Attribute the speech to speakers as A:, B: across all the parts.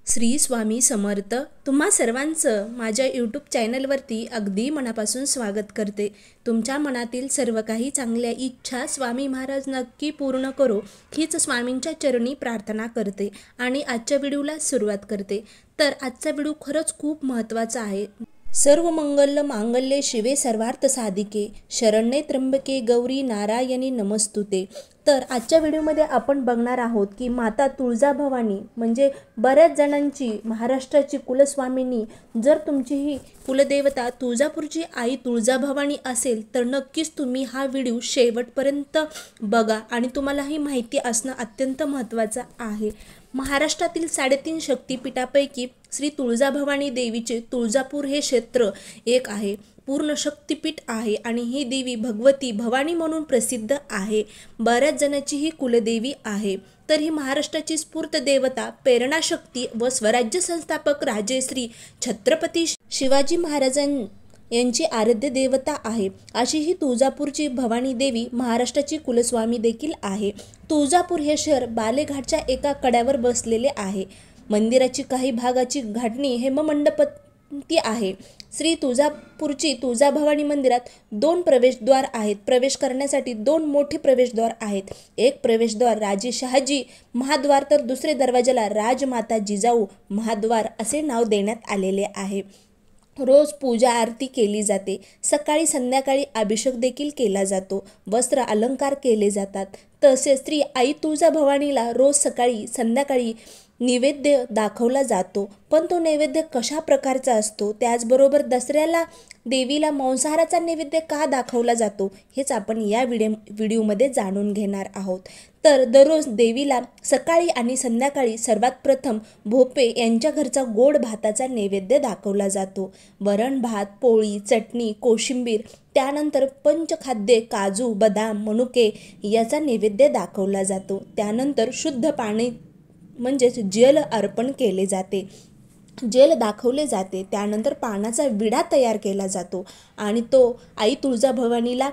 A: श्री स्वामी समर्थ। तुम्हा सर्वांचं माझ्या यूट्यूब चॅनलवरती अगदी मनापासून स्वागत करते। तुमच्या मनातील सर्व काही चांगल्या इच्छा स्वामी महाराज नक्की पूर्ण करो हीच स्वामींच्या चरणी प्रार्थना करते आणि आजच्या व्हिडिओला सुरुवात करते। तर आजचा व्हिडिओ खरंच खूप महत्त्वाचा आहे। सर्व मंगल मांगल्ये शिवे सर्वार्थ साधिके शरण्ये त्र्यंबके गौरी नारायणी नमस्तुते। तर आजच्या व्हिडिओमध्ये आपण बघणार आहोत की माता तुळजाभवानी म्हणजे बऱ्याच जणांची महाराष्ट्राची कुलस्वामिनी, जर तुमची ही कुलदेवता तुळजापूरची आई तुळजाभवानी असेल तर नक्कीच तुम्ही हा व्हिडिओ शेवटपर्यंत बघा आणि तुम्हाला ही माहिती असणं अत्यंत महत्त्वाचं आहे। महाराष्ट्रातील 3.5 शक्तिपीठापैकी श्री तुळजाभवानी देवीचे तुळजापूर हे क्षेत्र एक आहे। पूर्ण शक्तिपीठ आहे आणि ही देवी भगवती भवानी म्हणून प्रसिद्ध आहे। बऱ्याच जणांची ही कुलदेवी आहे। तर ही महाराष्ट्राची स्फूर्त देवता, प्रेरणाशक्ती व स्वराज्य संस्थापक राजे श्री छत्रपती शिवाजी यांची आराध्य देवता आहे। अशी ही तुळजापूरची भवानी देवी महाराष्ट्राची कुलस्वामी देखील आहे। तुळजापूर हे शहर बालेघाटच्या एका कड्यावर बसलेले आहे। मंदिराची काही भागाची गाठणी हेममंडपती आहे। श्री तुळजापूरची तुळजाभवानी मंदिरात 2 प्रवेशद्वार आहेत। प्रवेश करण्यासाठी 2 मोठे प्रवेशद्वार आहेत। एक प्रवेशद्वार राजे शहाजी महाद्वार तर दुसरे दरवाजाला राजमाता जिजाऊ महाद्वार असे नाव देण्यात आलेले आहे। रोज पूजा आरती केली जाते। सकाळी संध्याकाळी अभिषेक देखील केला जातो। वस्त्र अलंकार केले जातात। तसेच श्री आई तुळजाभवानीला रोज सकाळी संध्याकाळी नैवेद्य दाखवला जातो। पण तो नैवेद्य कशा प्रकारचा असतो, त्याचबरोबर दसऱ्याला देवीला मांसाहाराचा नैवेद्य का दाखवला जातो हेच आपण या व्हिडिओमध्ये जाणून घेणार आहोत। तर दररोज देवीला सकाळी आणि संध्याकाळी सर्वात प्रथम भोपे यांच्या घरचा गोड भाताचा नैवेद्य दाखवला जातो। वरण भात, पोळी, चटणी, कोशिंबीर, त्यानंतर पंचखाद्ये काजू, बदाम, मनुके याचा नैवेद्य दाखवला जातो। त्यानंतर शुद्ध पाणी म्हणजेच जल अर्पण केले जाते, जल दाखवले जाते। त्यानंतर पानाचा विडा तयार केला जातो आणि तो आई तुळजाभवानीला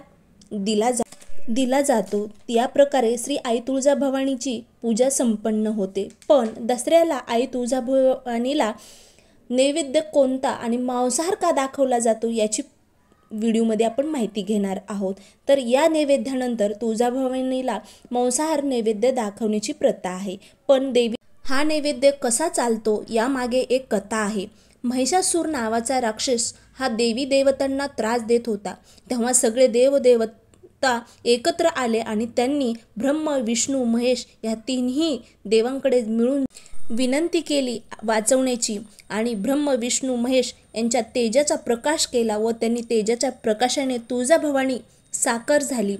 A: दिला जातो। या प्रकारे श्री आई तुळजाभवानीची पूजा संपन्न होते। पण दसऱ्याला आई तुळजाभवानीला नैवेद्य कोणता आणि मांसाहार का दाखवला जातो याची व्हिडिओमध्ये आपण माहिती घेणार आहोत। तर या नैवेद्यानंतर तुळजाभवानीला मांसाहार नैवेद्य दाखवण्याची प्रथा आहे। पण देवी हा नैवेद्य कसा चालतो यामागे एक कथा आहे। महिषासूर नावाचा राक्षस हा देवी देवतांना त्रास देत होता। तेव्हा सगळे देवदेवता एकत्र आले आणि त्यांनी ब्रह्म, विष्णू, महेश या 3ही देवांकडे मिळून विनंती केली वाचवण्याची आणि ब्रह्म, विष्णू, महेश यांच्या तेजाचा प्रकाश केला व त्यांनी तेजाच्या प्रकाशाने तुळजाभवानी साकार झाली।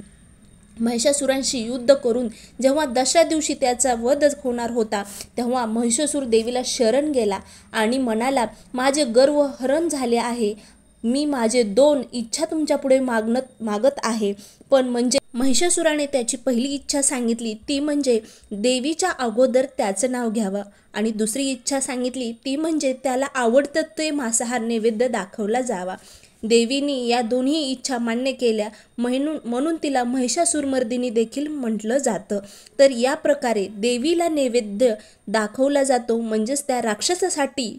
A: महिषासुरांशी युद्ध करून जेव्हा दसऱ्या दिवशी त्याचा वध होणार होता तेव्हा महिषासूर देवीला शरण गेला आणि म्हणाला, माझे गर्व हरण झाले आहे, मी माझे 2 इच्छा तुमच्या पुढे मागत आहे। पण म्हणजे महिषासुराने त्याची पहिली इच्छा सांगितली ती म्हणजे देवीच्या अगोदर त्याचं नाव घ्यावं आणि दुसरी इच्छा सांगितली ती म्हणजे त्याला आवडतं ते मांसाहार नैवेद्य दाखवला जावा। देवीने या दोन्ही इच्छा मान्य केल्या म्हणून तिला महिषासूरमर्दिनी देखील म्हटलं जातं। तर या प्रकारे देवीला नैवेद्य दाखवला जातो, म्हणजेच त्या राक्षसासाठी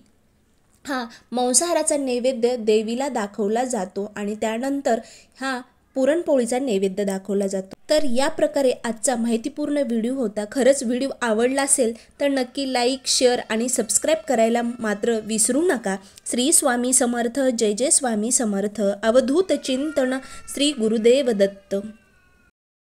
A: हा मांसाहाराचा नैवेद्य देवीला दाखवला जातो आणि त्यानंतर हा पुरणपोळीचा नैवेद्य दाखवला जातो। तर या प्रकारे आजचा माहितीपूर्ण व्हिडिओ होता। खरंच व्हिडिओ आवडला असेल तर नक्की लाईक, शेअर आणि सबस्क्राईब करायला मात्र विसरू नका। श्री स्वामी समर्थ। जय जय स्वामी समर्थ। अवधूत चिंतन। श्री गुरुदेव दत्त।